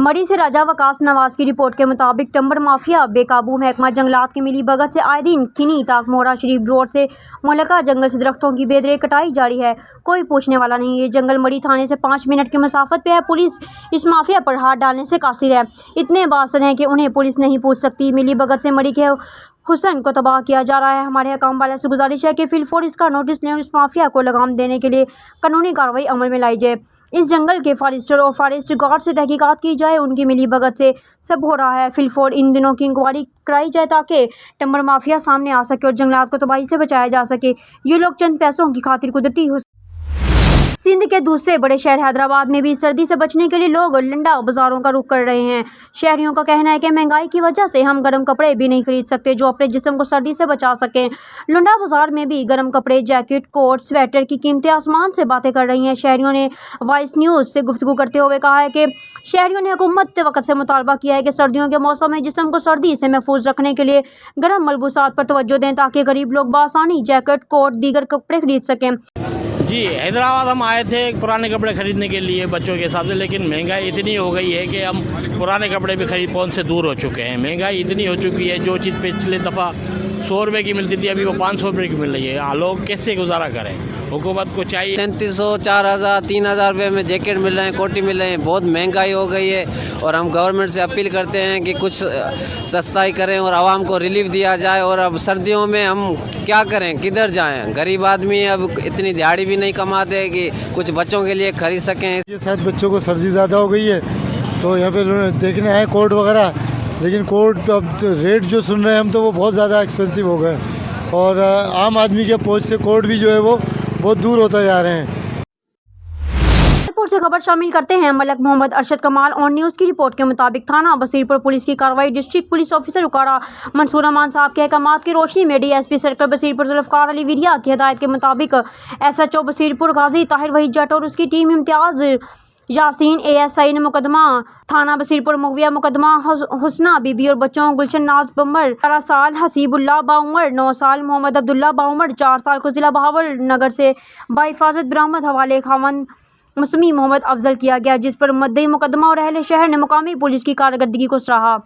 मरी से राजा वकास नवाज की रिपोर्ट के मुताबिक टिम्बर माफिया बेकाबू। महकमा जंगलात की मिली भगत से आए दिन खिनी ताक मोहरा शरीफ रोड से मुअल्लका जंगल से दरख्तों की बेदरे कटाई जारी है। कोई पूछने वाला नहीं। ये जंगल मरी थाने से 5 मिनट की मसाफत पे है। पुलिस इस माफिया पर हाथ डालने से कासिर है। इतने बासन है कि उन्हें पुलिस नहीं पूछ सकती। मिली भगत से मरी के हुसन को तबाह किया जा रहा है। हमारे हकाम वाले से गुजारिश है कि फिलफौर इसका नोटिस लें और इस माफिया को लगाम देने के लिए कानूनी कार्रवाई अमल में लाई जाए। इस जंगल के फॉरेस्टर और फॉरेस्ट गार्ड से तहकीकात की जाए। उनकी मिली भगत से सब हो रहा है। फिलफौर इन दिनों की इंक्वायरी कराई जाए ताकि टिम्बर माफिया सामने आ सके और जंगलात को तबाही से बचाया जा सके। ये लोग चंद पैसों की खातिर कुदरती सिंध के दूसरे बड़े शहर हैदराबाद में भी सर्दी से बचने के लिए लोग लंडा बाजारों का रुख कर रहे हैं। शहरियों का कहना है कि महंगाई की वजह से हम गर्म कपड़े भी नहीं खरीद सकते जो अपने जिस्म को सर्दी से बचा सकें। लंडा बाजार में भी गर्म कपड़े, जैकेट, कोट, स्वेटर की कीमतें आसमान से बातें कर रही हैं। शहरियों ने वॉइस न्यूज़ से गुफ्तगू करते हुए कहा है कि शहरियों ने हुकूमत वक्त से मुतालबा किया है कि सर्दियों के मौसम में जिस्म को सर्दी से महफूज रखने के लिए गर्म मलबूसात पर तवज्जो दें ताकि गरीब लोग बासानी जैकेट, कोट, दीगर कपड़े खरीद सकें। जी, हैदराबाद हम आए थे पुराने कपड़े ख़रीदने के लिए बच्चों के हिसाब से, लेकिन महंगाई इतनी हो गई है कि हम पुराने कपड़े भी खरीद पहुँच से दूर हो चुके हैं। महंगाई इतनी हो चुकी है, जो चीज़ पिछले दफ़ा 100 रुपये की मिलती थी अभी वो 500 रुपये की मिल रही है। लोग कैसे गुजारा करें? हुकूमत को चाहिए। 300, 4000, 3000 रुपये में जैकेट मिल रहे हैं, कोटी मिल रहे हैं। बहुत महंगाई हो गई है और हम गवर्नमेंट से अपील करते हैं कि कुछ सस्ताई करें और आवाम को रिलीफ दिया जाए। और अब सर्दियों में हम क्या करें, किधर जाएं? गरीब आदमी अब इतनी दिहाड़ी भी नहीं कमाते कि कुछ बच्चों के लिए खरीद सकें। ये शायद बच्चों को सर्दी ज़्यादा हो गई है तो यहाँ पे देखने आए कोट वगैरह, लेकिन कोट अब रेट जो सुन रहे हैं हम तो वो बहुत ज़्यादा एक्सपेंसिव हो गए और आम आदमी के पहुँच से कोट भी जो है वो बहुत दूर होता जा रहे हैं। से खबर शामिल करते हैं। मलक मोहम्मद अरशद कमाल ऑन न्यूज़ की रिपोर्ट के मुताबिक थाना बसीरपुर पुलिस की कार्रवाई district police officer Okara Mansoor Aman साहब के अहकामात की रोशनी में डीएसपी सर्कल बसीरपुर जुल्फकार अली विरिया की हिदायत के मुताबिक एसएचओ बसीरपुर गाजी ताहिर वहीद जट और उसकी टीम इम्तियाज यासीन एएसआई ने मुकदमा थाना बसीरपुर मुगविया मुकदमा हुस्ना बीबी और बच्चों गुलशन नाज बम्बर 12 साल, हसीबुल्ला बाउमर 9 साल, मोहम्मद अब्दुल्ला बाउमर 4 साल को जिला बहावल नगर से बाहिफाजत बरामद हवाले खावन मौसमी मोहम्मद अफजल किया गया, जिस पर मुद्दई मुकदमा और अहले शहर ने मुकामी पुलिस की कारकर्दगी को सराहा।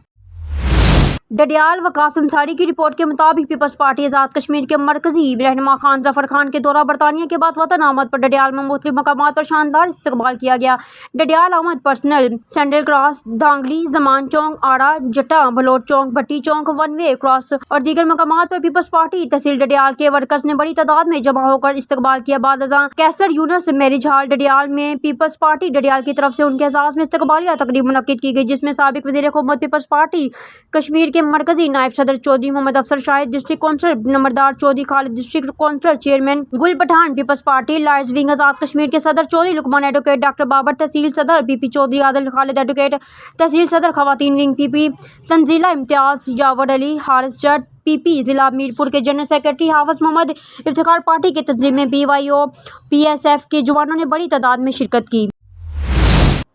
डडियाल वकास अंसारी की रिपोर्ट के मुताबिक पीपल्स पार्टी आज़ाद कश्मीर के मरकजी रहनुमा खान जफर खान के दौरा बरतानिया के बाद वतन आमद पर डडियाल में मुख्तलिफ मकामात पर शानदार इस्तकबाल किया गया। डडियाल आमद पर्सनल सैंडल क्रॉस, धांगली, जमान चौक, आड़ा, जट्टा, भलोट चौक, भट्टी चौक, वन वे क्रॉस और दीगर मकामात पर पीपल्स पार्टी तहसील डडियाल के वर्कर्स ने बड़ी तादाद में जमा होकर इस्तकबाल किया। बाद अज़ां कैसर यूनस मैरिज हॉल डडियाल में पीपल्स पार्टी डडियाल की तरफ से उनके एजाज़ में इस्तकबालिया तकरीब मुनक्किद की गई, जिसमें साबिक वज़ीर हुकूमत पीपल्स पार्टी कश्मीर के मरकजी नायब सदर चौधरी मोहम्मद अफसर शाहिद, डिस्ट्रिक्ट काउंसलर नंबरदार Chaudhry Khalid, district councillor chairman Gul Pathan, peoples party lions wing Azad Kashmir के सदर चौधरी लुकमान, एडवोकेट डॉक्टर बाबर, तहसील सदर पीपी चौधरी आदिल खालिद, एडवोकेट तहसील सदर खवातीन wing PP Tanzeela Imtiaz Jawar Ali, Haris Jutt PP जिला मीरपुर के general secretary Hafiz Mohammad Iftikhar, party की तंजीम में पीवाईओ पीएसएफ के जवानों ने बड़ी तादाद में शिरकत की।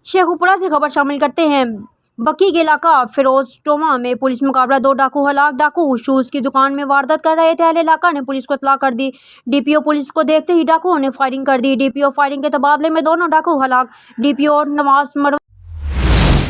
शेखुपुरा से खबर शामिल करते हैं। बकी के इलाका फिरोज टोमा में पुलिस मुकाबला, 2 डाकू हलाक। डाकू शूज़ की दुकान में वारदात कर रहे थे। अहले इलाका ने पुलिस को इत्तला कर दी। डीपीओ पुलिस को देखते ही डाकुओं ने फायरिंग कर दी। डीपीओ फायरिंग के तबादले में दोनों डाकू हलाक। डीपीओ नवाज मरवा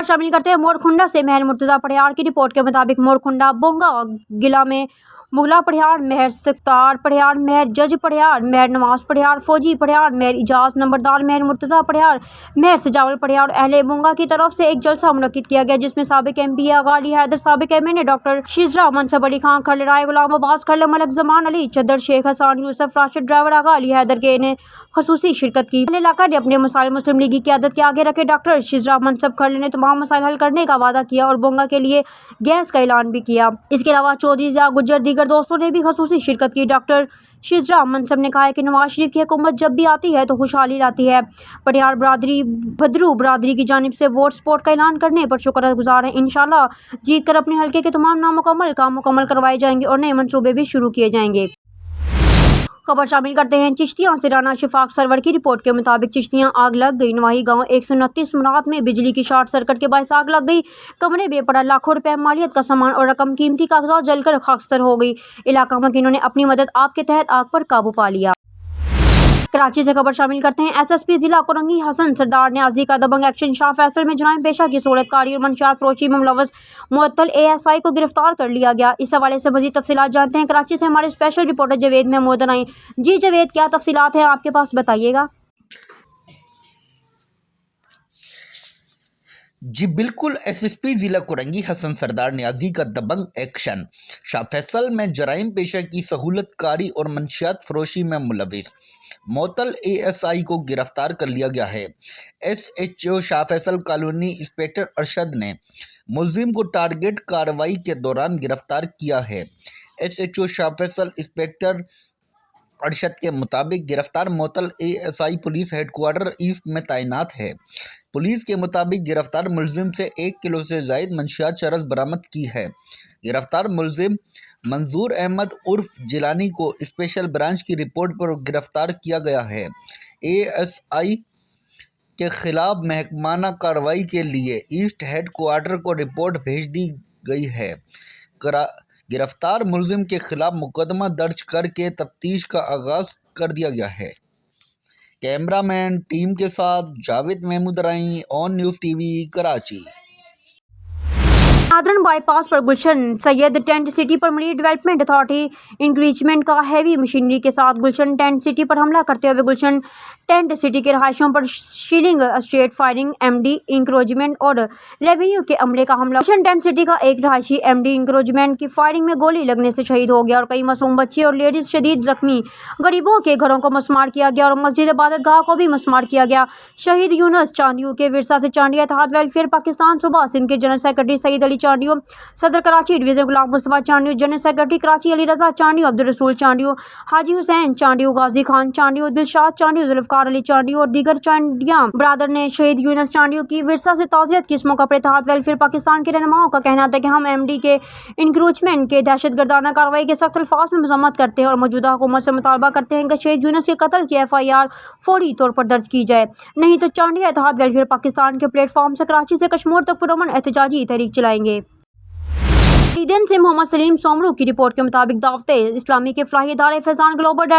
शामिल करते हैं। मोरखुंडा से महर मुर्तज़ा पढ़ियार की रिपोर्ट के मुताबिक मोरखुंडा बोंगा गिला में मुगला पढ़ियार, महर सफ्तार पढ़ियार, महर जज पढ़ियार, महर नवाज पढ़ियार, फौजी पढ़ियार, महर इजाज नंबरदार, महर मुर्तज़ा पढ़ियार, महर सजावल पढ़ियार अहले बोंगा की तरफ से एक जलसा मुनक्किद किया गया, जिसमें साबिक एमपी आगा अली हैदर, साबिक एमएनए डॉक्टर शिजरा, मनसब अली खान, खल राय, गुलाम अब्बास खल, मलक जमान अली, चदर, शेख हसान, यूसुफ राशिद, ड्राइवर आगा अली हैदर के ने खसूसी शिरकत की। इलाका ने अपने मसाइल मुस्लिम लीग की क़यादत के आगे रखे। डॉक्टर शिजरा मनसब खल ने तमाम मसाइल हल करने का वादा किया और बोंगा के लिए गैस का ऐलान भी किया। इसके अलावा चौधरी ज़िया गुज्जर दीगर दोस्तों ने भी खसूसी शिरकत की। डॉक्टर शिजरा मनसब ने कहा है कि नवाज शरीफ की हुकूमत जब भी आती है तो खुशहाली लाती है। पढ़ियार बरादरी भद्रू बरादरी की जानिब से वोट सपोर्ट का ऐलान करने पर शुक्रगुजार है। इंशाल्लाह जीत कर अपने हल्के के तमाम नामुकम्मल काम मुकम्मल करवाए जाएंगे और नए मंसूबे भी शुरू किए जाएंगे। खबर शामिल करते हैं चिश्तियाँ से। राना शफाक सरवर की रिपोर्ट के मुताबिक चिश्तियाँ आग लग गई। नवाही गांव 129 मुनात में बिजली की शॉर्ट सर्किट के बायस आग लग गई। कमरे में पड़ा लाखों रुपए मालियत का सामान और रकम कीमती कागजात जलकर खाकस्तर हो गई। इलाका मकीनों ने अपनी मदद आप के तहत आग पर काबू पा लिया। कराची से खबर शामिल करते हैं। SSP जिला कोरंगी हसन सरदार न्याजी का दबंग एक्शन शाह फैसल में जराइम पेशा की सूरतकारी और मंशियात फरोशी में मुलव्वस मुअत्तल ASI को गिरफ्तार कर लिया गया। इस हवाले से मजीद तफसीलात जानते हैं। कराची से हमारे स्पेशल रिपोर्टर जवेद महमूद आई। जी जवेद, क्या तफसीलात हैं आपके पास, बताइएगा। जी बिल्कुल, SSP ज़िला कोरंगी हसन सरदार न्याजी का दबंग एक्शन शाह फैसल में जराइम पेशा की सहूलत कारी और मंशियात फरोशी में मुलव्वस मुअत्तल ASI को गिरफ्तार कर लिया गया है। SHO Shah Faisal colony inspector Arshad ने मुलजिम को टारगेट कार्रवाई के दौरान गिरफ्तार किया है। SHO शाह फैसल इंस्पेक्टर अरशद के मुताबिक गिरफ्तार मुअत्तल ASI पुलिस हेडक्वार्टर ईस्ट में तैनात है। पुलिस के मुताबिक गिरफ्तार मुलजिम से 1 किलो से ज़ायद मंशियात चरस बरामद की है। गिरफ्तार मुलजिम मंजूर अहमद उर्फ जिलानी को स्पेशल ब्रांच की रिपोर्ट पर गिरफ्तार किया गया है। ASI के खिलाफ महकमाना कार्रवाई के लिए ईस्ट हेडक्वार्टर को रिपोर्ट भेज दी गई है। गिरफ्तार मुलजिम के खिलाफ मुकदमा दर्ज करके तफ्तीश का आगाज़ कर दिया गया है। कैमरामैन टीम के साथ जावेद महमूद राई, on news TV, Karachi. Northern bypass पर गुलशन सैयद टेंट सिटी पर मरीन डेवलपमेंट अथॉरिटी इंक्रीजमेंट का हैवी मशीनरी के साथ गुलशन टेंट सिटी पर हमला करते हुए गुलशन टेंट सिटी के रहायशों पर shilling, straight firing, MD encroachment और रेवेन्यू के अमले का हमला। गुलशन टेंट सिटी का एक रहायशी MD इंक्रोचमेंट की फायरिंग में गोली लगने से शहीद हो गया और कई मासूम बच्चे और लेडीज शदीद जख्मी। गरीबों के घरों को मसमार किया गया और मस्जिद इबादतगाह को भी मसमार किया गया। शहीद यूनुस चांदियों के विरसा से चांडिया इत्तेहाद वेलफेयर पाकिस्तान सूबा सिंध के जनरल सेक्रेटरी सईद अली चांडियो, सदर Karachi division Ghulam Mustafa Chandio, general secretary Karachi Ali रजा चांडियो, अब्दुल रसूल चांडियो, हाजी हुसैन चांडियो, गाजी खान चांडियो, दिलशाद चांडियो, जुल्फकार अली चांडियो और दीगर चांडिया ब्रादर ने शहीद यूनुस चांडियो की विरसा से ताज़ियत की। इस मौका पर इत्तेहाद वेलफेयर पाकिस्तान के रहनुमाओं का कहना था कि हम MD के इंक्रोचमेंट के दहशतगर्दाना कार्रवाई के सख्त अल्फाज में मजम्मत करते हैं और मौजूदा हुकूमत से मुतालबा करते हैं कि शहीद यूनुस के कत्ल की FIR फौरी तौर पर दर्ज की जाए, नहीं तो चांडिया इत्तेहाद वेलफेयर पाकिस्तान के प्लेटफॉर्म से कराची से कश्मीर तक पुरअमन एहतजाजी तहरीक चलाएंगे। दिन से मोहम्मद सलीम सोमरू की रिपोर्ट के मुताबिक दावते इस्लामी के फलाही इदारे फैज़ान ग्लोबल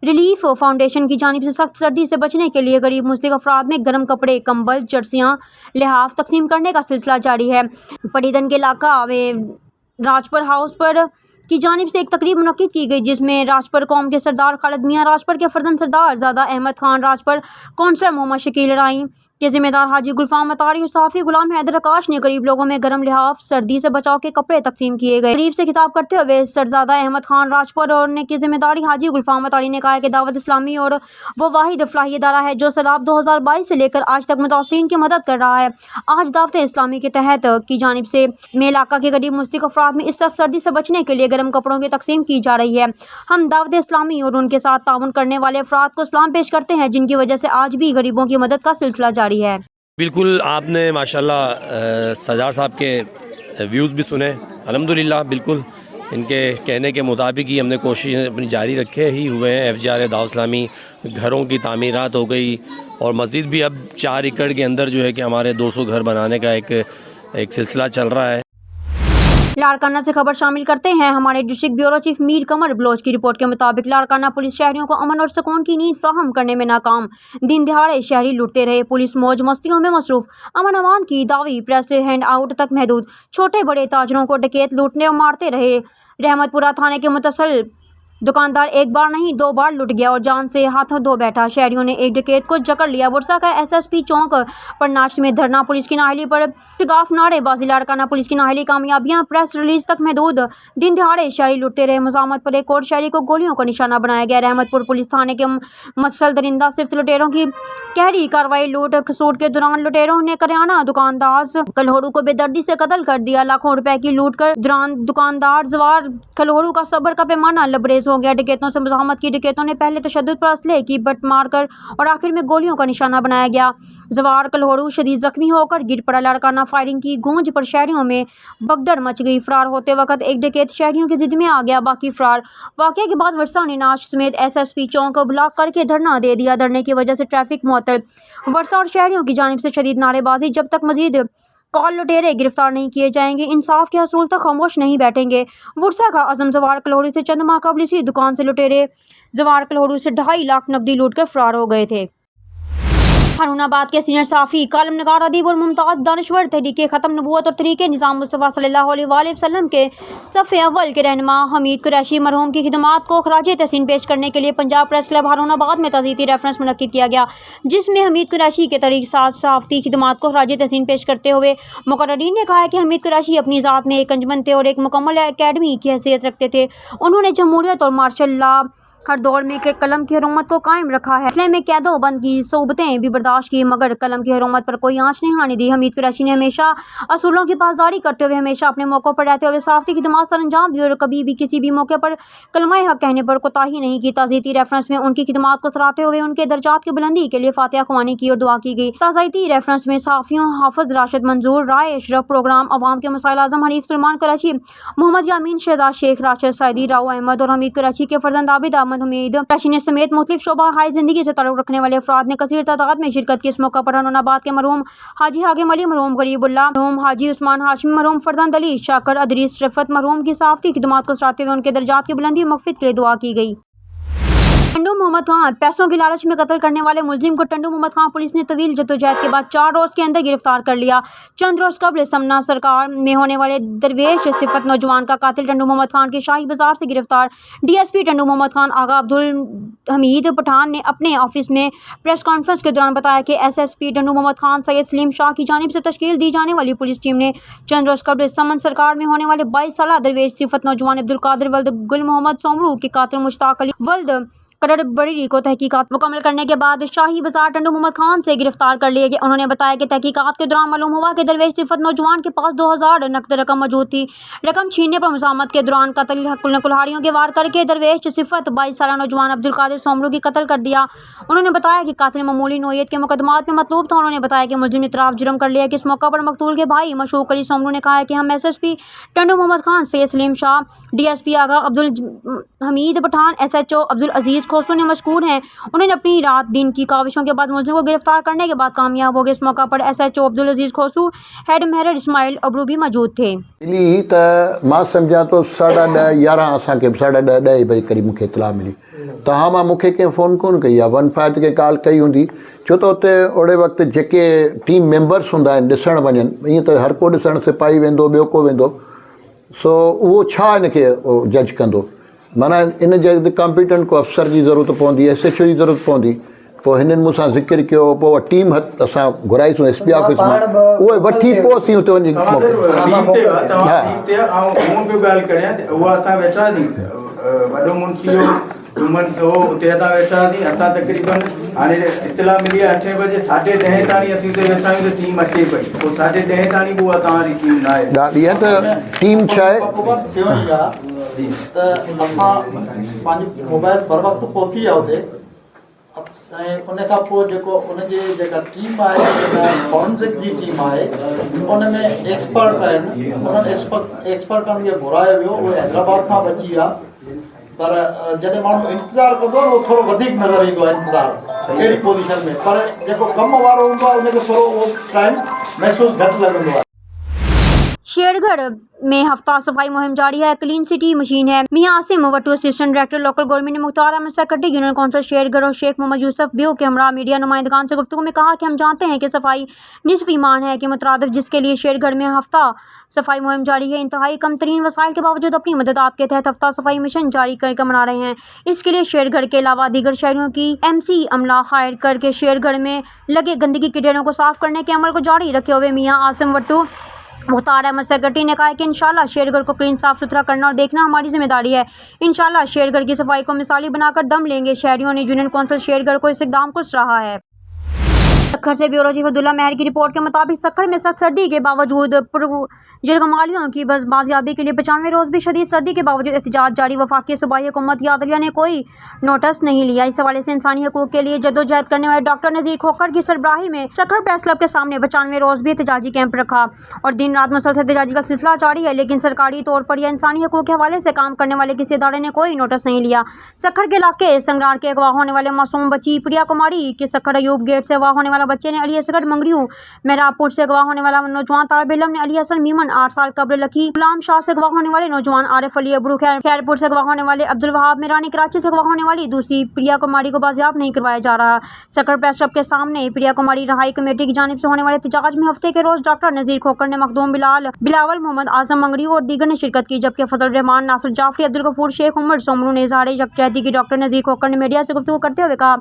रिलीफ फाउंडेशन की जानिब से सख्त सर्दी से बचने के लिए गरीब मुस्तहिक अफराद में गर्म कपड़े, कंबल, जर्सियाँ, लिहाफ तकसीम करने का सिलसिला जारी है। पटीदन के इलाका में राजपर हाउस पर की जानिब से एक तकरीब मुनक्किद की गई जिसमें राजपर कौम के सरदार खालिद मियाँ राजपर के फर्जंद सरदार ज़ादा अहमद खान राजपर, कौंसलर मोहम्मद शकील राई के जिम्मेदार हाजी गुलफाम अतारी और सहाफ़ी गुलाम हैदर आकाश ने गरीब लोगों में गर्म लिहाफ, सर्दी से बचाव के कपड़े तकसीम किए गए। गरीब से खिताब करते हुए सरदादा अहमद खान राजपर और ने की जिम्मेदारी हाजी गुलफाम अतारी ने कहा कि दावत इस्लामी और वो वाहिद फलाही इदारा है जो सैलाब 2022 से लेकर आज तक मुतासिरीन की मदद कर रहा है। आज दावत इस्लामी के तहत की जानिब से में इलाका के गरीब मुस्तहिक अफराद में इस तरह सर्दी से बचने के लिए गर्म कपड़ों की तकसीम की जा रही है। हम दावत इस्लामी और उनके साथ ताउन करने वाले अफराद को सलाम पेश करते हैं जिनकी वजह से आज भी गरीबों की मदद का सिलसिला जारी है। बिल्कुल, आपने माशाल्लाह सरदार साहब के व्यूज़ भी सुने। अल्हम्दुलिल्लाह बिल्कुल इनके कहने के मुताबिक ही हमने कोशिश अपनी जारी रखे ही हुए हैं। FJR दावत इस्लामी घरों की तामीरात हो गई और मस्जिद भी अब 4 एकड़ के अंदर जो है कि हमारे 200 घर बनाने का एक सिलसिला चल रहा है। लाड़काना से खबर शामिल करते हैं। हमारे डिस्ट्रिक्ट ब्यूरो चीफ मीर कमर बलोच की रिपोर्ट के मुताबिक लाड़काना पुलिस शहरियों को अमन और सुकून की नींद फराहम करने में नाकाम। दिन दिहाड़े शहरी लुटते रहे, पुलिस मौज मस्तियों में मसरूफ, अमन अमान की दावी प्रेस हैंड आउट तक महदूद, छोटे बड़े ताजरों को डकैत लूटने और मारते रहे। रहमतपुरा थाने के मुतसल दुकानदार एक बार नहीं 2 बार लुट गया और जान से हाथों धो बैठा। शहरियों ने एक डकैत को जकड़ लिया। वर्षा का SSP चौक पर नाश में धरना, पुलिस की नाहली पर शिगाफ नारेबाजी, लाड़काना पुलिस की नाहली कामयाबियां प्रेस रिलीज तक महदूद। दिन दिहाड़े शहरी लुटते रहे, मज़ामत पर एक और शहरी को गोलियों का निशाना बनाया गया। रहमतपुर पुलिस थाने के मसल दरिंदा सिफ्त लुटेरों की गहरी कार्रवाई। लूट खसूट के दौरान लुटेरों ने करियाना दुकानदार कलहोड़ू को बेदर्दी से कत्ल कर दिया। लाखों रुपए की लूट कर दौरान दुकानदार जवार कलहोड़ू का सब्र का पैमाना लबरेज हो गया। डकैतों से मुज़ाहमत की। डकैतों ने पहले तशद्दुद पर असलहे की बट मारकर और आखिर में गोलियों का निशाना बनाया गया। जवार कलहोड़ू शदीद जख्मी होकर गिर पड़ा। लाड़काना फायरिंग की गूंज पर शहरियों में भगदड़ मच गई। फरार होते वक्त एक डकैत शहरियों की जिद में आ गया, बाकी फरार। वाक़े के बाद वर्षा ने नाश समेत SSP चौक को ब्लॉक करके धरना दे दिया। धरने की वजह से ट्रैफिक मुअत्तल। वर्षा और शहरियों की जानिब से शदीद नारेबाजी। जब तक मजीद कॉल लुटेरे गिरफ्तार नहीं किए जाएंगे, इंसाफ के हसूल तक खामोश नहीं बैठेंगे। वर्षा का आजम जवार कलोहड़ी से चंद माह कबल इसी दुकान से लुटेरे जवार कलोहड़ी से 2.5 लाख नकदी लूटकर फरार हो गए थे। हारूनाबाद के सीनियर साफ़ी कालम नगार अदीब और मुमताज़ दानश्वर तहरीक ख़त्म नबूवत और तरीक़े निज़ाम मुस्तफ़ा सल्लल्लाहु अलैहि वसल्लम के सफ़े अव्वल के रहनुमा हमीद कुरैशी मरहूम की खिदमात को खराज तहसीन पेश करने के लिए पंजाब प्रेस क्लब हारूनाबाद में तज़ीती रेफरेंस मुनक्किद किया गया, जिसमें हमीद कुरैशी के तरीक़ सहाफ़ती खिदमात को खराज तहसीन पेश करते हुए मुक़र्ररीन ने कहा कि हमीद कुरैशी अपनी ज़ात में एक अंजमन थे और एक मुकम्मल एकेडमी की हैसियत रखते थे। उन्होंने जमहूरियत और मार्शल लॉ हर दौर में कलम की हुर्मत को कायम रखा है, इसलिए में कैदो बंद की सोबतें भी बर्दाश्त की, मगर कलम की हुर्मत पर कोई आँच नहीं आने दी। हमीद कुरैशी ने हमेशा असूलों की पासदारी करते हुए हमेशा अपने मौक़ों पर रहते हुए साफ़ती खिदमात सर अंजाम दी और कभी भी किसी भी मौके पर कलमा हक कहने पर कोताही नहीं की। ताज़ीती रेफरेंस में उनकी खिदमात को सराहते हुए उनके दर्जात की बुलंदी के लिए फातिहा ख़वानी की और दुआ की गई। ताज़ीती रेफरेंस में साफ़ियों हाफिज़ राशिद मंजूर, राय अशरफ प्रोग्राम अवाम के मसाइल आज़म हनीफ सुलेमान कुरैशी, मोहम्मद यामीन शहजाद शेख, राशिद सईदी, राव अहमद और हमीद कुरैशी के फर्जंद आबिद अहमद हमीद कुरैशी समेत मुख्तलिफ शोबा हाई जिंदगी से ताल्लुक़ रखने वाले अफराद ने कसीर तादाद में शिरकत की। इस मौका पर हारूनाबाद के मरहूम हाजी हाकिम अली, मरहूम गरीबुल्लाह, मरहूम हाजी उस्मान हाशमी, मरहूम फरजंद अली, शाकर अदरीस शरफत मरहूम की साफ़ती खिदमात को सराहते हुए उनके दर्जात की बुलंदी और मग़फ़िरत के लिए दुआ की गई। टंडू मोहम्मद खान पैसों की लालच में कत्ल करने वाले मुलजिम को टंडू मोहम्मद खान पुलिस ने तवील जद्दोजहद के बाद 4 रोज़ के अंदर गिरफ्तार कर लिया। चंद रोज़ कबल समना सरकार में होने वाले दरवेश सिफत नौजवान का कातिल टंडू मोहम्मद खान के शाही बाजार से गिरफ्तार DSP टंडू मोहम्मद खान आगा अब्दुल हमीद पठान ने अपने ऑफिस में प्रेस कॉन्फ्रेंस के दौरान बताया कि SSP टंडू मोहम्मद खान सैयद सलीम शाह की जानिब से तश्कील दी जाने वाली पुलिस टीम ने चंद रोज़ कबल समन सरकार में होने वाले 22 साल दरवेश सिफत नौजवान अब्दुल कादिर वल्द गुल मोहम्मद सोमरू के कातिल मुश्ताक अली वल्द कड़र बड़ी को तहकीकात मुकम्मल करने के बाद शाही बाजार टंडू मोहम्मद खान से गिरफ्तार कर लिया गया। उन्होंने बताया कि तहकीकात के दौरान मालूम हुआ कि दरवेश सिफत नौजवान के पास 2000 नकद रकम मौजूद थी। रकम छीनने पर मुज़ाहमत के दौरान कत्ल कुल्हाड़ियों के वार करके दरवेश सिफत 22 साल नौजवान अब्दुल कादिर सोमरू की कत्ल कर दिया। उन्होंने बताया कि कातिल मामूली नोयत के मुकदमात में मतलूब था। उन्होंने बताया कि मुलजिम ने इतराफ़ जुर्म कर लिया कि इस मौका पर मकतूल के भाई मशूक अली सोमरू ने कहा है कि हम SSP टंडू मोहम्मद खान, सैयद सलीम शाह, DSP आगा अब्दुल हमीद पठान, SHO अब्दुल अजीज़ खोसू ने मशकूर हैं। उन्होंने अपनी रात दिन की काविशों के बाद मुलजिम को गिरफ्तार करने के बाद कामयाब हो गए। इस मौका पर SHO अब्दुल अजीज़ खोसू, हेड महर इस्माइल अबरू भी मौजूद थे। मां सम्झा तो 10:30 11 असांखे 10:30 बजे करीब मूंखे इतला मिली त हा मां मूंखे कंहिं फ़ोन कोन कई आहे, 15 ते कॉल कई हूंदी, छो त उते ओड़े वक़्तु जेके टीम मेंबर्स हूंदा आहिनि ॾिसणु वञनि, ईअं त हर को ॾिसणु सिपाही वेंदो, ॿियो को वेंदो, सो उहो छा हिनखे जज कंदो, माना इन जे कॉम्पिटेंट को अफ़सर जी ज़रूरत पवंदी, SHO जी ज़रूरत पवंदी। पोइ हिननि मूंसां ज़िक्र कयो, पोइ टीम असां घुराईसूं SP ऑफिस मां, उहे वठी पोइ असीं हुते वञी वॾो मुंशी जुमन हो उते असां वेठा हुआसीं। असां तक़रीबन हाणे इतला मिली आहे 8 बजे, 10:30 ताईं असीं उते वेठा आहियूं त टीम अचे पई, पोइ 10:30 ताईं बि उहा तव्हांजी टीम न आहे। ॻाल्हि इहा त टीम छा आहे त असां पंहिंजी मोबाइल बर वक़्तु पहुती आहे उते, ऐं उन खां पोइ जेको उनजी जेका टीम आहे, जेका फॉरेंसिक जी टीम आहे, उन में एक्सपर्ट आहिनि, उन्हनि एक्सपर्टनि खे घुरायो वियो, उहे हैदराबाद खां बची विया। पर जॾहिं माण्हू इंतज़ारु कंदो आहे न, उहो थोरो वधीक नज़र ईंदो आहे इंतज़ारु अहिड़ी पोज़ीशन में, पर जेको कमु वारो हूंदो आहे उनखे थोरो उहो टाइम महसूसु घटि लॻंदो आहे। शेरगढ़ में हफ्ता सफाई मुहिम जारी है। क्लीन सिटी मशीन है। Mian Asim Wattoo assistant director local government ने Mukhtar Ahmad secretary union council Shergarh और शेख मोहम्मद यूसुफ बियो के हमरा मीडिया नुमाइंदगान से गुफ्तगू में कहा कि हम जानते हैं कि सफाई निस्फ ईमान है के मुतरादिफ, जिसके लिए शेरगढ़ में हफ्ता सफाई मुहिम जारी है। इंतहाई कम तरीन वसाइल के बावजूद अपनी मदद आपके तहत हफ्ता सफाई मिशन जारी करके मना रहे हैं। इसके लिए शेरगढ़ के अलावा दीगर शहरों की MC अमला हायर करके शेरगढ़ में लगे गंदगी के ढेरों को साफ करने के अमल को जारी रखे हुए मियां आसिम वट्टू मुख्तार अहमद सेक्रेटरी ने कहा कि इंशाल्लाह शेरगढ़ को क्लीन साफ सुथरा करना और देखना हमारी जिम्मेदारी है। इंशाल्लाह शेरगढ़ की सफाई को मिसाली बनाकर दम लेंगे। शहरियों ने यूनियन कौंसिल शेरगढ़ को इस इक़दाम को सराहा है। सक्खर से ब्यूरो चीफ अब्दुल्ला महर की रिपोर्ट के मुताबिक सक्खर में सख्त सर्दी के बावजूद जरगमालियों की बाजियाबी के लिए 95 रोज़ भी शदीद सर्दी के बावजूद एहतजाज जारी। वफाकी सूबाई हुकूमत या अदलिया ने कोई नोटिस नहीं लिया। इस हवाले से इंसानी हकूक़ के लिए जद्दोजहद करने वाले डॉक्टर नज़ीर खोखर की सरबराही में सक्खर प्रेस क्लब के सामने 95 रोज़ भी एहतजाजी कैंप रखा और दिन रात मुसलसल एहतजाजी का सिलसिला जारी है, लेकिन सरकारी तौर पर या इंसानी हकूक़ के हवाले से काम करने वाले किसी इदारे ने कोई नोटिस नहीं लिया। सक्खर के इलाके संगरार के अगवा होने वाले मासूम बच्ची प्रिया कुमारी के सक्खर अयूब गेट से अगवा होने वाला बच्चे ने अली असगर मंगरियों मेहराबपुर से अगवा होने वाला नौजवान तालिब इल्म ने अली हसन मीमन 8 साल कब्र लखी गुलाम शाह से अगवा होने वाले नौजवान आरिफ अली अबरू खैरपुर से अगवा होने वाले अब्दुल वहाब मीरानी कराची से अगवा होने वाली दूसरी प्रिया कुमारी को बाजियाब नहीं करवाया जा रहा। सकड़ प्रेस क्लब के सामने प्रिया कुमारी रहाई कमेटी की जानिब से होने वाले एहतजाज में हफ्ते के रोज डॉक्टर नज़ीर खोकर ने मखदूम बिलावल मोहम्मद आजम मंगरी और दीगर ने शिरकत की, जबकि फजल रहमान नासिर जाफरी अब्दुल गफूर शेख उमर सोमरू ने इजहार यकजहती की डॉक्टर नज़ीर खोकर ने मीडिया से गुफ्तगू करते हुए कहा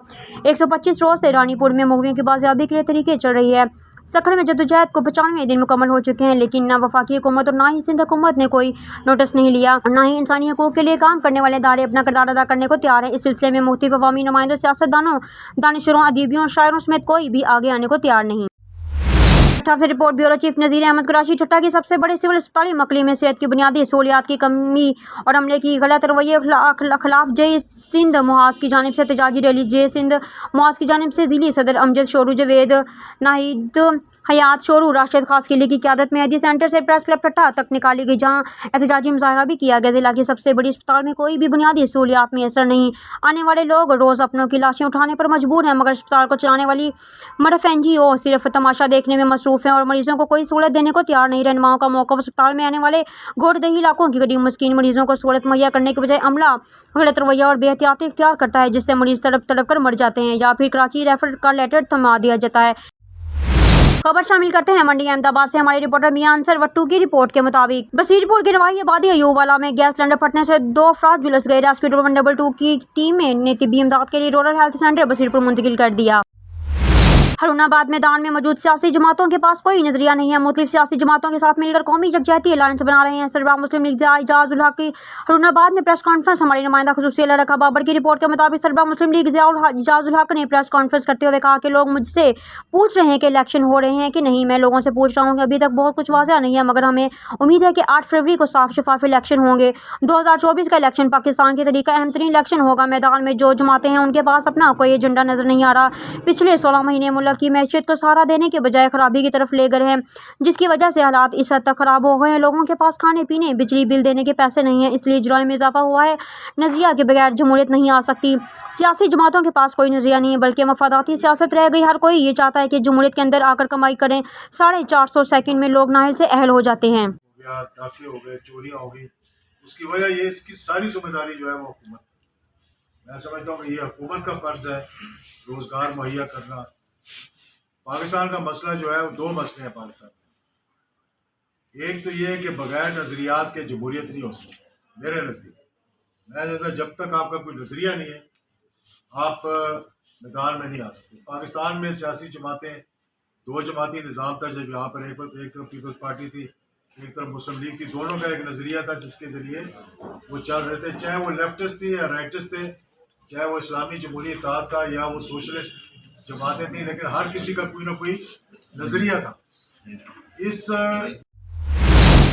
125 रोज से रानीपुर में मुगलियों की बाजियाबी के लिए तरीके चल रही है। सकड़ में जद्दोजहद को 95 दिन मुकम्मल हो चुके हैं, लेकिन न वफाकी हुकूमत और ना ही सिंध हुकूमत ने कोई नोटिस नहीं लिया और ना ही इंसानी हकूक़ के लिए काम करने वाले इदारे अपना किरदार अदा करने को तैयार है। इस सिलसिले में मुख्तलिफ अवामी नुमाइंदों, सियासतदानों, दानिशरों, अदीबियों और शायरों समेत कोई भी आगे आने को तैयार नहीं। ठट्टा से रिपोर्ट ब्यूरो चीफ नज़ीर अहमद कुरैशी। ठट्टा की सबसे बड़े सिविल अस्पताली मकली में सेहत की बुनियादी सहूलियात की कमी और अमले की गलत रवैये खिलाफ जय सिंध मुहाज की जानिब से एहतजाजी रैली जय सिंध मुहाज की जानिब से ज़िली सदर अमजद शोरू जवेद नाहिद हयात शोरू राशिद खास किले की क़यादत में हैदी सेंटर से प्रेस क्लब ठट्टा तक निकाली गई, जहाँ एहतजाजी मुजाहरा भी किया गया। ज़िला की सबसे बड़ी अस्पताल में कोई भी बुनियादी सहूलियात मैसर नहीं। आने वाले लोग रोज़ अपनों की लाशें उठाने पर मजबूर हैं, मगर अस्पताल को चलाने वाली मरफ NGO सिर्फ तमाशा देखने में मसरूफ़ हैं और मरीजों को कोई सहूलत देने को तैयार नहीं। रहनुमाओं का मौक़िफ़ अस्पताल में आने वाले गोरदही इलाकों की गरीब मस्कीन मरीजों को सहूलत मुहैया करने के बजाय अमला गलत रवैया और बेहतियाती इख्तियार करता है, जिससे मरीज तड़प कर मर जाते हैं या फिर कराची रेफर का लेटर थमा दिया जाता है। खबर शामिल करते हैं मंडी अहमदाबाद से हमारे रिपोर्टर मियां अंसर वट्टू की रिपोर्ट के मुताबिक बसीरपुर की नवाही आबादी अयूबवाला में गैस सिलेंडर फटने से 2 अफराद झुलस गए। रेस्क्यू 122 की टीम ने तिब्बी इमदाद के लिए रूरल हेल्थ सेंटर बसीरपुर मुंतकिल कर दिया। हरुणाबाद मैदान में मौजूद सियासी जमातों के पास कोई नजरिया नहीं है। मुख्तलिफ सियासी जमातों के साथ मिलकर कौमी यकजहती अलायंस बना रहे हैं। सरबराह मुस्लिम लीग इजाज़ उल हक की हरुणाबाद में प्रेस कॉन्फ्रेंस हमारी नुमाइंदा खसूसी रखा बाबर की रिपोर्ट के मुताबिक सरबराह मुस्लिम लीग इजाज़ उल हक ने प्रेस कॉन्फ्रेंस करते हुए कहा कि लोग मुझसे पूछ रहे हैं कि इलेक्शन हो रहे हैं कि नहीं। मैं लोगों से पूछ रहा हूँ कि अभी तक बहुत कुछ वाज़ेह नहीं है, मगर हमें उम्मीद है कि 8 फरवरी को साफ शफाफ इलेक्शन होंगे। 2024 का इलेक्शन पाकिस्तान के तरीका अहम तरीन इलेक्शन होगा। मैदान में जो जमातें हैं उनके पास अपना कोई एजेंडा नजर नहीं आ रहा। पिछले 16 महीने मुल्क की मैशियत को सहारा देने के बजाय खराबी की तरफ ले गए हैं, जिसकी वजह से हालात इस हद तक खराब हो गए हैं। लोगों के पास खाने पीने बिजली बिल देने के पैसे नहीं हैं, इसलिए जुर्म में इजाफा हुआ है। नजरिया के बगैर जमहूरियत नहीं आ सकती। सियासी जमातों के पास कोई नजरिया नहीं है, बल्कि मफादाती सियासत रह गई। हर कोई ये चाहता है कि जमहूरियत के अंदर आकर कमाई करें। 450 सेकंड में लोग नाहिल से अहल हो जाते हैं। डाके हो गए, चोरियां हो गई, उसकी वजह ये इसकी सारी जिम्मेदारी जो है वो हुकूमत। मैं समझता हूँ कि ये हुकूमत का फर्ज है रोजगार मुहैया करना। पाकिस्तान का मसला जो है वो 2 मसले हैं पाकिस्तान में। एक तो ये है कि बगैर नजरियात के जमहूरियत नहीं हो सकती। मेरे नज़दीक मैं कहता जब तक आपका कोई नजरिया नहीं है आप मैदान में नहीं आ सकते। पाकिस्तान में सियासी जमातें 2 जमाती निज़ाम था। जब यहाँ पर एक तरफ पीपल्स पार्टी थी, एक तरफ मुस्लिम लीग थी, दोनों का एक नजरिया था जिसके जरिए वो चल रहे थे, चाहे वो लेफ्टिस्ट थे या राइटिस्ट थे, चाहे वो इस्लामी जमहूरी इत्तेहाद था या वो सोशलिस्ट जमातें थी, लेकिन हर किसी का कोई ना कोई नजरिया था। इस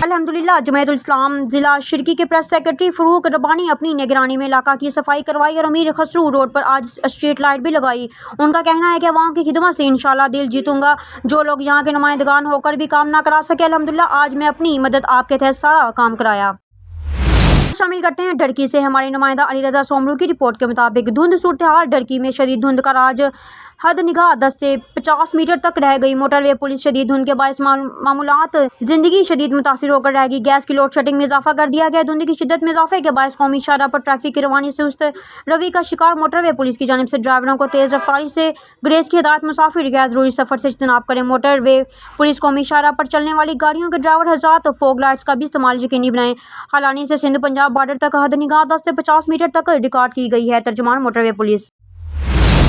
अल्हम्दुलिल्लाह जमायतुल इस्लाम जिला शिरकी के प्रेस सेक्रेटरी फरूक रब्बानी अपनी निगरानी में इलाका की सफाई करवाई और अमीर खसरू रोड पर आज स्ट्रीट लाइट भी लगाई। उनका कहना है कि अवाम की खिदमत से इंशाल्लाह दिल जीतूंगा। जो लोग यहाँ के नुमाइंदगान होकर भी काम ना करा सके, अल्हम्दुलिल्लाह आज मैं अपनी मदद आपके तहत सारा काम कराया। शामिल करते हैं ढड़की से हमारे नुमाइंदा अली रजा सोमरू की रिपोर्ट के मुताबिक धुंध सूरत हाल ढड़की में शदीद धुंध का राज हद निगाह 10 से 50 मीटर तक रह गई। मोटरवे पुलिस शदीद धुंध के बायस मामूलात जिंदगी शदीद मुतासिर होकर रह गई। गैस की लोड शेडिंग में इजाफा कर दिया गया। धुंध की शिद्दत में इजाफे के बायस कौमी शाहराह पर ट्रैफिक की रवानी से सुस्त रवि का शिकार मोटरवे पुलिस की जानिब से ड्राइवरों को तेज़ रफ्तारी से ग्रेस की हिदायत। मुसाफिर गैर ज़रूरी सफ़र से इज्तनाब करें। मोटरवे पुलिस कौमी शाहराह पर चलने वाली गाड़ियों के ड्राइवर हज़रात फोग लाइट्स का भी इस्तेमाल यकीनी बनाएं। हालानी से सिंध पंजाब बॉर्डर तक हद निगाह 10 से 50 मीटर तक रिकॉर्ड की गई है। तर्जुमान मोटरवे पुलिस।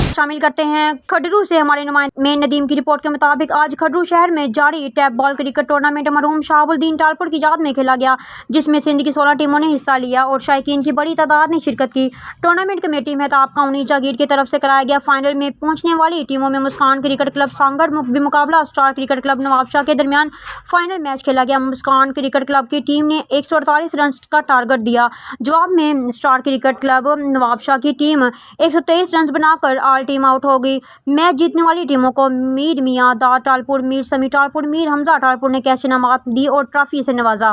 शामिल करते हैं खडरू से हमारे नुमाइंदा में नदीम की रिपोर्ट के मुताबिक आज खडरू शहर में जारी टैप बॉल क्रिकेट टूर्नामेंट मरहूम शाहबुद्दीन टालपुर की याद में खेला गया, जिसमें सिंध की 16 टीमों ने हिस्सा लिया और शायकीन की बड़ी तादाद ने शिरकत की। टूर्नामेंट कमेटी मेहताब काउनी जागीर की तरफ से कराया गया। फाइनल में पहुंचने वाली टीमों में मुस्कान क्रिकेट क्लब सांगर मुकाबला स्टार क्रिकेट क्लब नवाबशाह के दरमियान फाइनल मैच खेला गया। मुस्कान क्रिकेट क्लब की टीम ने 148 रन का टारगेट दिया। जवाब में स्टार क्रिकेट क्लब नवाबशाह की टीम 123 रन बनाकर ऑल टीम आउट हो गई। मैच जीतने वाली टीमों को मीर मियां दार टालपुर, मीर समी टालपुर, मीर हमजा टालपुर ने कैश इनामात दी और ट्रॉफी से नवाजा।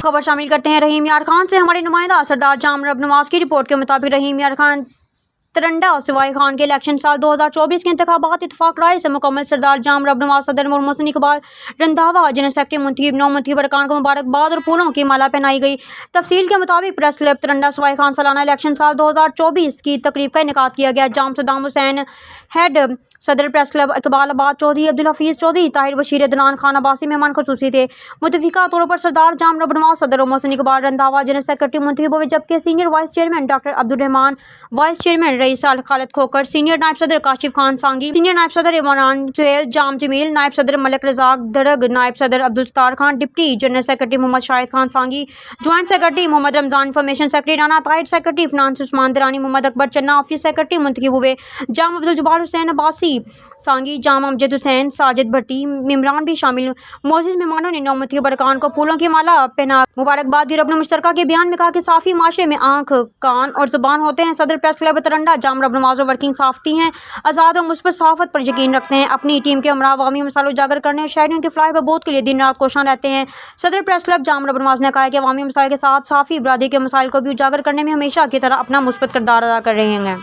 खबर शामिल करते हैं रहीम यार खान से हमारे नुमाइंदा सरदार जाम रब नवाज की रिपोर्ट के मुताबिक रहीम यार खान तरंडा सवाई खान के इलेक्शन साल 2024 के इंतखाबात इतफाक राय से मुकम्मल। सरदार जाम रब नवाज सदर और मोहसिन इकबाल रंधावा जनरल सेक्रेटरी मुंतखब 9 मुंतखब अरकान को मुबारकबाद और फूलों की माला पहनाई गई। तफसील के मुताबिक प्रेस क्लब तरंडा सवाई खान सालाना इलेक्शन साल 2024 की तकरीब का इनेकाद किया गया। जाम सद्दाम हुसैन हेड सदर प्रेस क्लब, इकबाल आबाद चौधरी, अब्दुल हफीज़ चौधरी, ताहिर बशीर, दनान खान अब्बासी मेहमान खुसूसी थे। मुतफिका तौर पर सरदार जाम रब नवाज सदर और मोहसिन इकबाल रंधावा जनरल सेक्रेटरी मुंतखब हुए, जबकि senior vice chairman doctor Abdul Rehman, vice chairman Raees Khalid Khokhar, senior नायब सदर काशिफ खान सांगी, सीनियर नायब सदर इमरान सुहेल जाम जमील, नायब सदर मलिक रजाक दरग, नायब सदर Abdul Sattar Khan, deputy general secretary Mohammad Shahid Khan Sangi, joint secretary Mohammad Ramzan, information secretary Rana Tahir, secretary finance Usman Durrani, Mohammad Akbar चन्ना, ऑफिस सेक्रेटरी मुंतखब हुए। जाम अब्दुल जब्बार हुसैन अब्बासी सांगी, जाम अमजद हुसैन, साजिद भट्टी, इमरान भी शामिल। मौजूद मेहमानों ने 9 मुंतखब अरकान को फूलों की माला पहना मुबारकबाद दी। अपने मुश्तरका के बयान में कहा कि साफ़ी माशरे में आँख, कान और ज़ुबान होते हैं। सदर प्रेस क्लब तरंडा जाम रब नवाज वर्किंग साफ़ी हैं, आज़ाद और मुस्बत सहाफ़त पर यकीन रखते हैं। अपनी टीम के हमरा अवामी मसाइल उजागर करने और शहरियों की फलाह बहबूद के लिए दिन रात कोशां रहते हैं। सदर प्रेस क्लब जाम रब नवाज ने कहा कि अवामी मसाइल के साथ साफ़ी बरादरी के मसाइल को भी उजागर करने में हमेशा की तरह अपना मुस्बत किरदार अदा कर रहे हैं।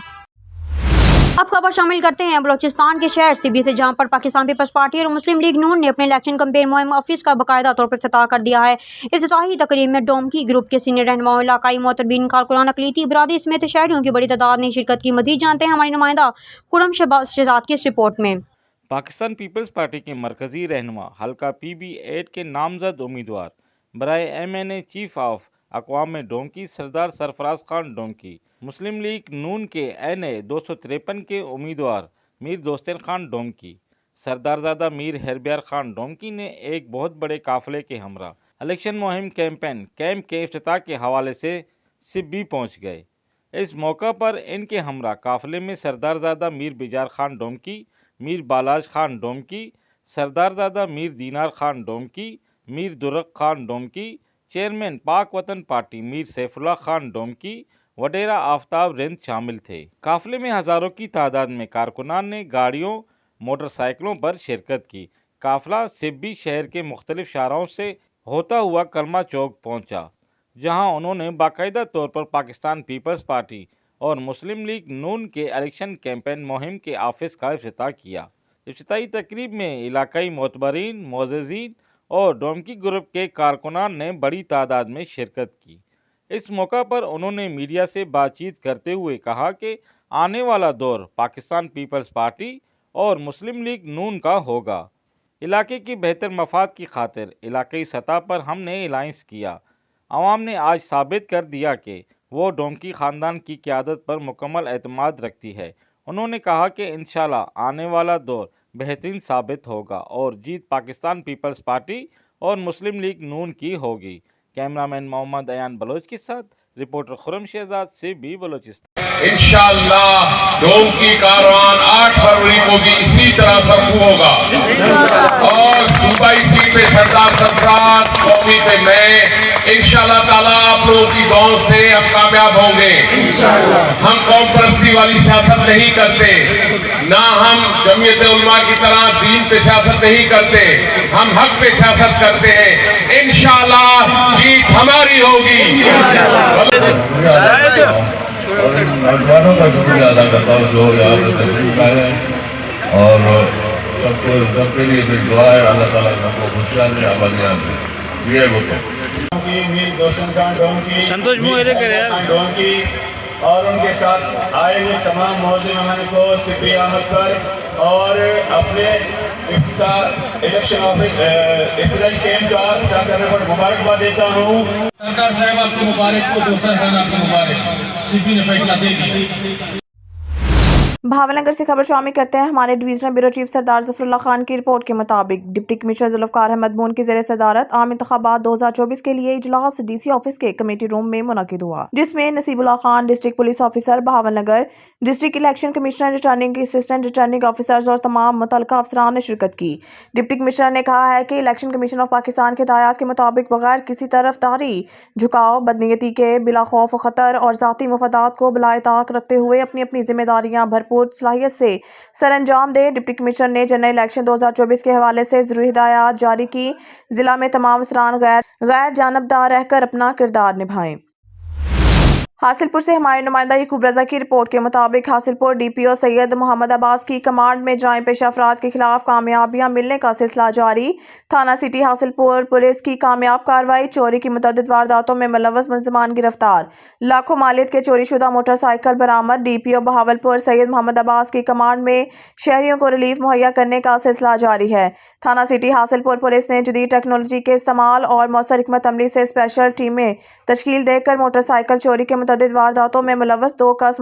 अब खबर शामिल करते हैं बलोचिस्तान के शहर सिबी से, जहां पर पाकिस्तान पीपल्स पार्टी और मुस्लिम लीग नून ने अपने इलेक्शन कैंपेन मुहिम ऑफिस का बाकायदा तौर पर इफ्तिताह कर दिया है। इफ्तिताही तकरीब में डोमकी ग्रुप के सीनियर रहनुमाओं, इलाकाई मोहतरबीन, कारकुनान, अक़लीती बरादरी समेत शहरियों की बड़ी तादाद ने शिरकत की। मज़ीद जानते हैं हमारी नुमाइंदा खुरम शहजाद की इस रिपोर्ट में। पाकिस्तान पीपल्स पार्टी के मरकज़ी रहनुमा हल्का PB8 के नामजद उम्मीदवार बराए MNA चीफ ऑफ अक़वाम डोंकी सरदार सरफराज खान डोंकी, मुस्लिम लीग नून के NA 253 के उम्मीदवार मीर दोस्तर खान डोंकी, सरदारजादा मीर हैरब्यार खान डोंकी ने एक बहुत बड़े काफ़िले के हमरा इलेक्शन मुहिम कैंपेन कैंप के इफ्तिताह के हवाले से सिब्बी पहुँच गए। इस मौका पर इनके हमरा काफ़िले में सरदारजादा मीर बिजार खान डोंकी, मीर बालाज खान डोमकी, सरदारजादा मीर दीनार खान डोमकी, मीर दुर्रक खान डोमकी, चेयरमैन पाक वतन पार्टी मीर सैफुल्लाह खान डोमकी, वडेरा आफ्ताब रिंद शामिल थे। काफिले में हज़ारों की तादाद में कारकुनान ने गाड़ियों मोटरसाइकिलों पर शिरकत की। काफिला सिब्बी शहर के मुख्तलिफ शाहराओं से होता हुआ कलमा चौक पहुंचा, जहां उन्होंने बाकायदा तौर पर पाकिस्तान पीपल्स पार्टी और मुस्लिम लीग नून के इलेक्शन कैंपेन मुहिम के ऑफिस का इफ्तिताह किया। इफ्तिताही तकरीब में इलाकाई मोतबरीन, मोअज़्ज़िज़ीन और डोमकी ग्रुप के कारकुनान ने बड़ी तादाद में शिरकत की। इस मौका पर उन्होंने मीडिया से बातचीत करते हुए कहा कि आने वाला दौर पाकिस्तान पीपल्स पार्टी और मुस्लिम लीग नून का होगा। इलाके की बेहतर मफाद की खातिर इलाकाई सतह पर हमने अलायंस किया। आवाम ने आज साबित कर दिया कि वो डोमकी ख़ानदान की क़यादत पर मुकम्मल एतमाद रखती है। उन्होंने कहा कि इंशाल्लाह आने वाला दौर बेहतरीन साबित होगा और जीत पाकिस्तान पीपल्स पार्टी और मुस्लिम लीग नून की होगी। कैमरामैन मोहम्मद अयान बलोच के साथ रिपोर्टर खुरम शहजाद से भी बलोचिस्तान। इंशाअल्लाह डोमकी कारवान 8 फरवरी को भी इसी तरह सबको होगा और दुबई सीट पे सरदार सरफराज, कौमी पे मैं, इंशाअल्लाह ताला आप लोगों की दुआओं से हम कामयाब होंगे। हम कौम परस्ती वाली सियासत नहीं करते, ना हम जमीयत उलमा की तरह दीन पे सियासत नहीं करते, हम हक पे सियासत करते हैं। इंशाअल्लाह जीत हमारी होगी। और नौजवानों का शुक्रिया अदा करता हूँ जो यहाँ पर तशरीफ लाए हैं और सबको सबके लिए भी दुआ है, अल्लाह ताला सबको खुशहाली आबादियाँ दे। ये होते संतोष मोहरे करे डोंकी और उनके साथ आए हुए तमाम मौजूद मेहमान को सिब्बी आमद पर और अपने इलेक्शन ऑफिस इफ्तिताही कैंप का इफ्तिताह करने पर मुबारकबाद देता हूँ। सरकार साहब आपको मुबारक को, दूसरा खान आपको मुबारक, सिब्बी ने फैसला दे दिया। भावनगर से खबर शामिल करते हैं हमारे डिवीजनल ब्यूरो चीफ सरदार ज़फ़रुल्लाह खान की रिपोर्ट के मुताबिक deputy commissioner Zulfikar Ahmad moon की ज़ेर सदारत आम इंतख़ाबात 2024 के लिए इजलास DC ऑफिस के कमेटी रूम में मुनक़िद हुआ, जिसमें Nasibullah Khan district police officer Bhavnagar, district election commissioner, returning assistant returning officers और तमाम मुतल्लिक़ा अफसरान ने शिरकत की। डिप्टी कमिश्नर ने कहा है कि इलेक्शन कमीशन ऑफ पाकिस्तान के हिदायत के मुताबिक बगैर किसी तरफदारी, झुकाव, बदनीयती के, बिला खौफ ख़तर और ज़ाती मफादात को बिलाए ताक रखते हुए अपनी अपनी जिम्मेदारियाँ भरपूर सलाहियत से सरअंजाम दे। डिप्टी कमिश्नर ने जनरल इलेक्शन 2024 के हवाले से ज़रूरी हिदायत जारी की। जिला में तमाम अफसरान गैर जानबदार रहकर अपना किरदार निभाएं। हासिलपुर से हमारे नुमाइंदा यकूब रजा की रिपोर्ट के मुताबिक हासिलपुर DPO सैयद मोहम्मद अब्बास की कमांड में जराइम पेशा अफराद के खिलाफ कामयाबियां मिलने का सिलसिला जारी। थाना सिटी हासिलपुर पुलिस की कामयाब कार्रवाई, चोरी की मुतअद्दिद वारदातों में मुलव्वस मुलज़मान गिरफ्तार, लाखों मालियत के चोरीशुदा मोटरसाइकिल बरामद। DPO बहावलपुर सैयद मोहम्मद अब्बास की कमांड में शहरियों को रिलीफ मुहैया करने का सिलसिला जारी है। थाना सिटी हासिलपुर पुलिस ने जदीद टेक्नोलॉजी के इस्तेमाल और मौसर हिकमत अमली से स्पेशल टीमें तश्कील देकर मोटरसाइकिल चोरी के मुतअद्दिद वारदातों में मुलव्वस दो कस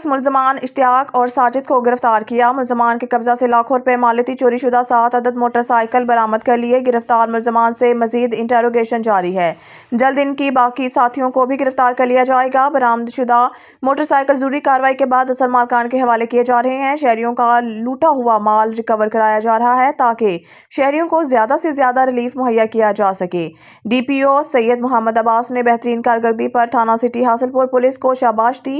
मुलज़मान इश्तियाक और साजिद को गिरफ्तार किया। मुलज़मान के कब्जा से लाखों रुपए मालियती चोरीशुदा 7 अदद मोटरसाइकिल बरामद कर लिए। गिरफ्तार मुलज़मान से मजीद इंटेरोगेशन जारी है। जल्द इनकी बाकी साथियों को भी गिरफ्तार कर लिया जाएगा। बरामदशुदा मोटरसाइकिल जरूरी कार्रवाई के बाद असल मालकान के हवाले किए जा रहे हैं। शहरियों का लूटा हुआ माल रिकवर कराया जा रहा है ताकि शहरियों को ज्यादा से ज्यादा रिलीफ मुहैया किया जा सके। DPO सैयद मोहम्मद अब्बास ने बेहतरीन कारकर्दगी पर थाना सिटी हासिलपुर पुलिस को शाबाश दी।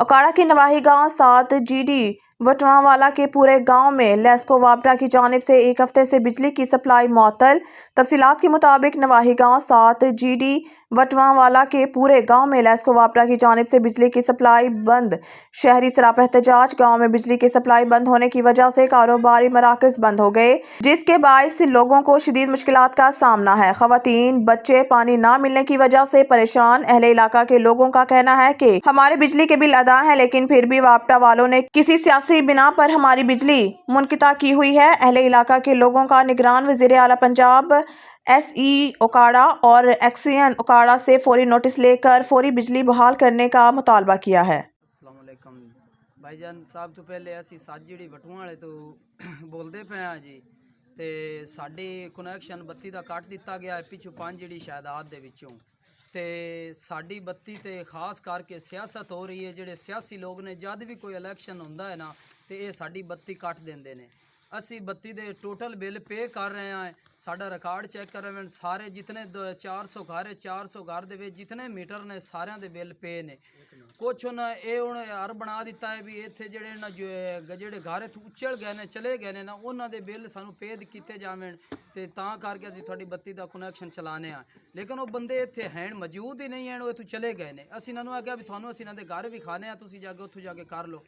अकाड़ा के नवाही गांव 7 GD वटवांवाला के पूरे गांव में लेस्को वापडा की जानिब से एक हफ्ते से बिजली की सप्लाई मुअत्तल। तफसीलात के मुताबिक नवाही गांव 7 GD वटवांवाला के पूरे गांव में लेस्को वापडा की जानिब से बिजली की सप्लाई बंद। शहरी सरापा एहतजाज, गांव में बिजली की सप्लाई बंद होने की वजह से कारोबारी मराकज बंद हो गए, जिसके बायस लोगों को शदीद मुश्किलात का सामना है। खवातीन बच्चे पानी ना मिलने की वजह से परेशान। अहले इलाका के लोगों का कहना है कि हमारे बिजली के बिल अदा है, लेकिन फिर भी वापडा वालों ने किसी सियासी बिना पर हमारी बिजली मुनक़िता की हुई है। अहले इलाका के लोगों का निगरान वज़ीर आला पंजाब SE ओकाड़ा और एक्सियन ओकाड़ा से फौरी नोटिस लेकर फौरी बिजली बहाल करने का मुतालबा किया है। अस्सलाम वालेकुम भाईजान साहब, तो पहले असी 7 GD वटवां वाले तो बोलते पे हैं जी, ते साडे कनैक्शन बत्ती दा कट दिता गया है पिछू 5 GD शायदात दे विचों, ते साडी बत्ती ते खास करके सियासत हो रही है। जेडे सियासी लोग ने जद भी कोई इलैक्शन होंदा है ना ते ये साडी बत्ती कट देंदे ने। असी बत्ती दे टोटल बिल पे कर रहे हैं, साडा रिकॉर्ड चेक कर रहे हैं, सारे जितने 400 घर है 400 घर दे जितने मीटर ने सारे दे बिल पे ने। कुछ ना ये हुण हर बना दिता है भी इत्थे जेडे घर उछल गए ने चले गए ने ना उन्हां दे बिल सानू पे कीते जावें ते तां करके असीं तुहाडी बत्ती दा कनैक्शन चलाने आ। लेकिन वो बंदे इत्थे हैं मौजूद ही नहीं हैं, वो इत्थों चले गए ने। असीं इन्हां नूं आख्या भी तुहानूं असीं इन्हां दे घर भी खाने आ, तुसीं जाके उत्थों जाके कर लो।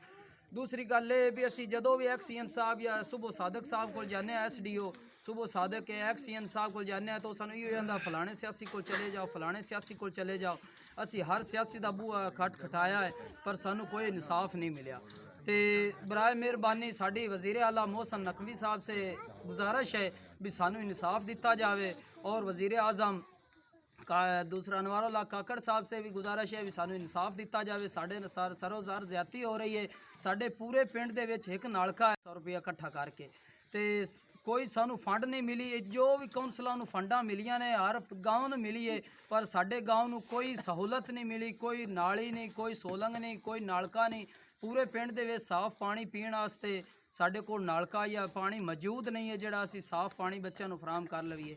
दूसरी गल ये भी असी जदों भी एक्सीएन साहब या सुबह सादक साहब को जाने SDO सुबह सादक के एक्सीएन साहब को जाने तो सानू इहो आंदा फलाने सियासी को चले जाओ, फलाने सियासी को चले जाओ। असी हर सियासी दा बूहा खटखटाया है पर सानू कोई इंसाफ नहीं मिलिया। ते बराए मेहरबानी साडी वज़ीर आला मोहसन नकवी साहब से गुजारिश है भी सानू इंसाफ दिता जावे, और वज़ीर आज़म का दूसरा अनवारुल्लाह काकड़ साहब से भी गुजारिश है भी सानू इंसाफ दिता जावे। साढ़े सरोजार ज्यादती हो रही है। साढ़े पूरे पिंड दे विच एक नलका है 100 रुपया इकट्ठा करके, ते कोई सानू फंड नहीं मिली। जो भी कौंसलां नू फंडां मिलियां ने हर गाँव नू मिली है, पर साढ़े गाँव नू कोई सहूलत नहीं मिली, कोई नाली नहीं, कोई सोलंग नहीं, कोई नलका नहीं। पूरे पिंड दे विच साफ पानी पीण वास्ते साढ़े कोल नलका या पानी मौजूद नहीं है जिहड़ा असीं साफ पानी बच्चों नू फराहम कर लवीए।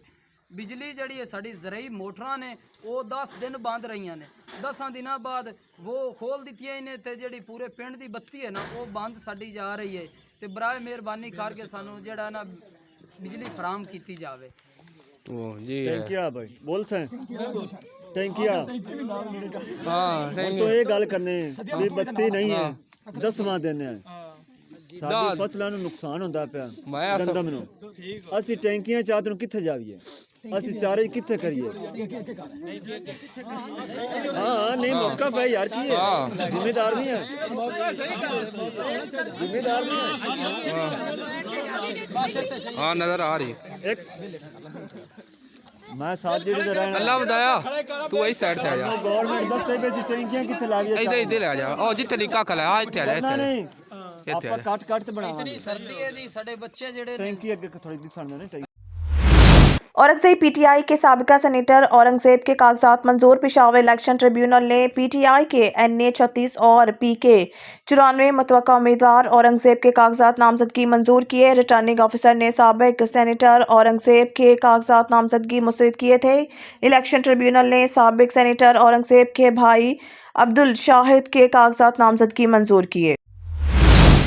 बिजली जड़ी है साड़ी जरई मोटरां ने वो 10 दिन बंद रही ने, 10 दिनों बाद वो खोल दी ने, ते जड़ी पूरे पिंड की बत्ती है ना वो बंद साड़ी जा रही है। तो बराए मेहरबानी करके सानू जड़ा ना बिजली फराहम की जावे। टैंकिया भाई बोलते हैं टैंकिया तो ये गल करने भी बत्ती नहीं है 10वां दिन है, साडी फसलां नूं नुकसान होंदा पिया गंदम नूं। असीं टैंकियां चाहते कित्थे जावीए, असीं चारे कित्थे करिए। हाँ नहीं मौका पे यार की है, जिम्मेदार नहीं है, जिम्मेदार नहीं है। हाँ नजर आ रही एक मैं 7 GD दा रहना अल्लाह बताया तू वही साइड से आ जा। गवर्नमेंट दस पे टैंकियां कित्थे लावीए, इधर इधर आ जा और जिथे लिखा खला आ इत्थे आ जा। नहीं ਆਪਾਂ ਕੱਟ ਤੇ ਬਣਾਵਾਂਗੇ। इतनी सर्दी है दी साडे बच्चे जेडे टैंकी अगे थोड़ी दी सामने नहीं। औरंगजेब PTI के साबिका सेनेटर औरंगजेब के कागजात मंजूर। पेशावर इलेक्शन ट्रिब्यूनल ने PTI के NA 36 और PK 94 मुतवक्का उम्मीदवार औरंगजेब के कागजात नामजदगी मंजूर किए। रिटर्निंग ऑफिसर ने साबिक सेनेटर औरंगजेब के कागजात नामजदगी मुस्तरद किए थे। इलेक्शन ट्रिब्यूनल ने साबिक सेनेटर औरंगजेब के भाई अब्दुल शाहिद के कागजात नामजदगी मंजूर किए।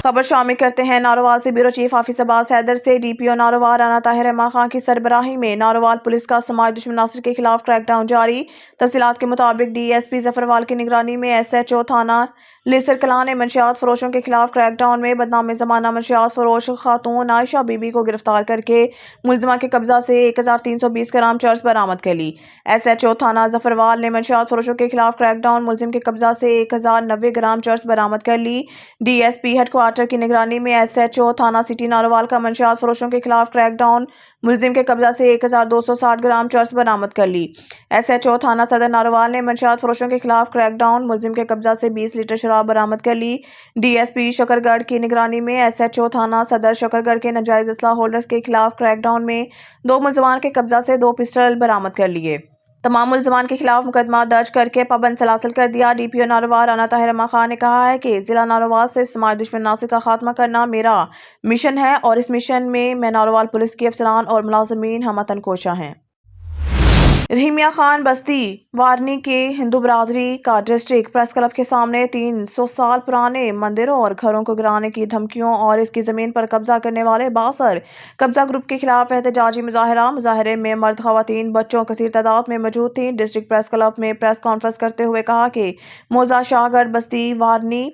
खबर शामिल करते हैं नारोवाल से। Bureau chief office Abbas Haider से DPO नारोवाल राना ताहिर रहमान खान की सरबराही में नारोवाल पुलिस का समाज दुश्मन नासिर के खिलाफ क्रैकडाउन जारी। तफसीलात के मुताबिक DSP जफरवाल की निगरानी में SHO थाना लेसर कलां ने मंशियात फरोशों के खिलाफ क्रैकडाउन में बदनाम जमाना मंशियात फरोश खातून आयशा बीबी को गिरफ्तार करके मुलजिमा के कब्जा से 1320 ग्राम चर्स बरामद कर ली। SHO थाना जफरवाल ने मंशियात फरोशों के खिलाफ क्रैकडाउन मुलजिम के कब्जा से 1090 ग्राम चर्स बरामद कर ली। DSP हेडक्वार्टर की निगरानी में SHO थाना सिटी नारोवाल का मंशियात फरोशों के खिलाफ क्रैकडाउन मुलजिम के कब्जा से 1260 ग्राम चर्स बरामद कर ली। SHO थाना सदर नारोवाल ने मंशियात फरोशों के खिलाफ क्रैकडाउन मुलजिम के कब्जा से 20 लीटर शराब बरामद कर ली। DSP शकरगढ़ की निगरानी में SHO थाना सदर शकरगढ़ के नाजायज असलाह होल्डर्स के खिलाफ क्रैकडाउन में 2 मुलजमान के कब्जा से 2 पिस्टल बरामद कर लिए। तमाम मुलजमान के खिलाफ मुकदमा दर्ज करके पाबंद सलासिल कर दिया। DPO नारोवाल राना ताहिर रहमान खान ने कहा है कि जिला नारोवाल से समाज दुश्मन नासिर का खात्मा करना मेरा मिशन है और इस मिशन में मैं नारोवाल पुलिस के अफसरान और मुलाजमीन हमतन कोशा हैं। रहीमिया खान बस्ती वारनी के हिंदू बरादरी का डिस्ट्रिक्ट प्रेस क्लब के सामने 300 साल पुराने मंदिरों और घरों को गिराने की धमकियों और इसकी ज़मीन पर कब्जा करने वाले बासर कब्जा ग्रुप के खिलाफ एहतजाजी मुजाहरे में मर्द खवातीन बच्चों कसीर तादाद में मौजूद थी। डिस्ट्रिक्ट प्रेस क्लब में प्रेस कॉन्फ्रेंस करते हुए कहा कि मौजा शाहगढ़ बस्ती वारनी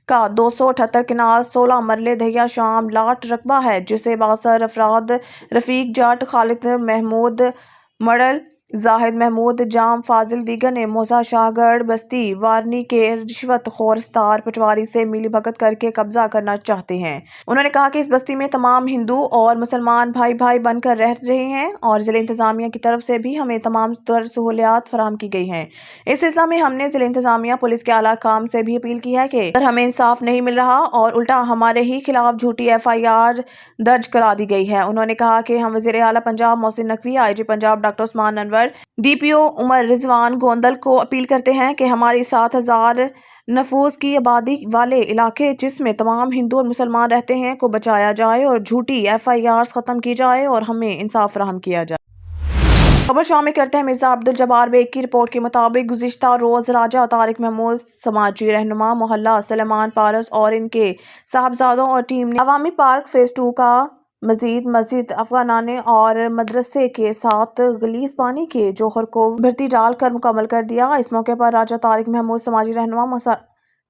का 278 किनाल 16 मरले दहिया शाम लाट रकबा है, जिसे बासर अफराद रफीक जट खालिद महमूद मडल जाहिद महमूद जाम फाजिल दीगर ने मौजा शाहगढ़ बस्ती वारनी के रिश्वत खोर स्टार पटवारी से मिली भगत करके कब्जा करना चाहते हैं। उन्होंने कहा कि इस बस्ती में तमाम हिंदू और मुसलमान भाई भाई बनकर रह रहे हैं और जिला इंतजामिया की तरफ से भी हमें तमाम तर सहूलियात फराहम की गई हैं। इस सिलसिला में हमने जिला इंतजामिया पुलिस के आला काम से भी अपील की है कि अगर हमें इंसाफ नहीं मिल रहा और उल्टा हमारे ही खिलाफ झूठी FIR दर्ज करा दी गई है। उन्होंने कहा कि हम वज़ीर आला Punjab Mohsin Naqvi, IG Punjab doctor Usman Anwar, DPO Umar Rizwan Gondal को अपील करते हैं कि हमारी 7000 नफूस की आबादी वाले इलाके जिसमें तमाम हिंदू और मुसलमान रहते हैं को बचाया जाए और झूठी FIR ख़त्म की जाए और हमें इंसाफ फराहम किया जाए। खबर शामिल करते हैं मिर्जा अब्दुल जब्बार बेग की रिपोर्ट के मुताबिक गुज़िश्ता रोज़ राजा तारिक महमूद समाजी रहनुमा मोहल्ला सलेमान पारस और इनके साहबजादों और टीम ने अवामी पार्क फेज़ 2 का मजीद मस्जिद अफगानाने और मदरसे के साथ गलीस पानी के जोहर को भर्ती डालकर मुकम्मल कर दिया। इस मौके पर राजा तारिक महमूद समाजी रहनुमा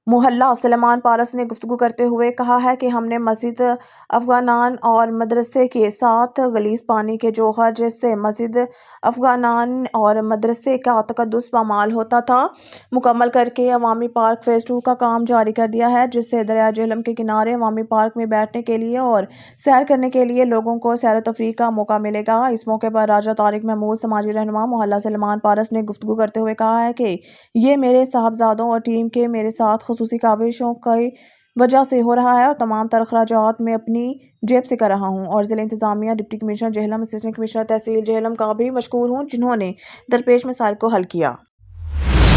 मोहल्ला सलेमान पारस ने गुफ्तगू करते हुए कहा है कि हमने मस्जिद अफगानान और मदरसे के साथ गलीस पानी के जोहर जिससे मस्जिद अफगानान और मदरसे का तकद्दुस पामाल होता था मुकम्मल करके अवामी पार्क फेज़ 2 का काम जारी कर दिया है, जिससे दरिया झेलम के किनारे अवामी पार्क में बैठने के लिए और सैर करने के लिए लोगों को सैर तफरीह का मौका मिलेगा। इस मौके पर राजा तारिक महमूद समाजी रहनुमा मोहल्ला सलेमान पारस ने गुफ्तगू करते हुए कहा है कि ये मेरे साहबजादों और टीम के मेरे साथ खुसूसी काविशों की वजह से हो रहा है और तमाम तर अखराजात मैं अपनी जेब से कर रहा हूँ और जिला इंतजामिया deputy commissioner Jhelum, assistant commissioner तहसील जेहलम का भी मशकूर हूँ जिन्होंने दरपेश मसाइल को हल किया।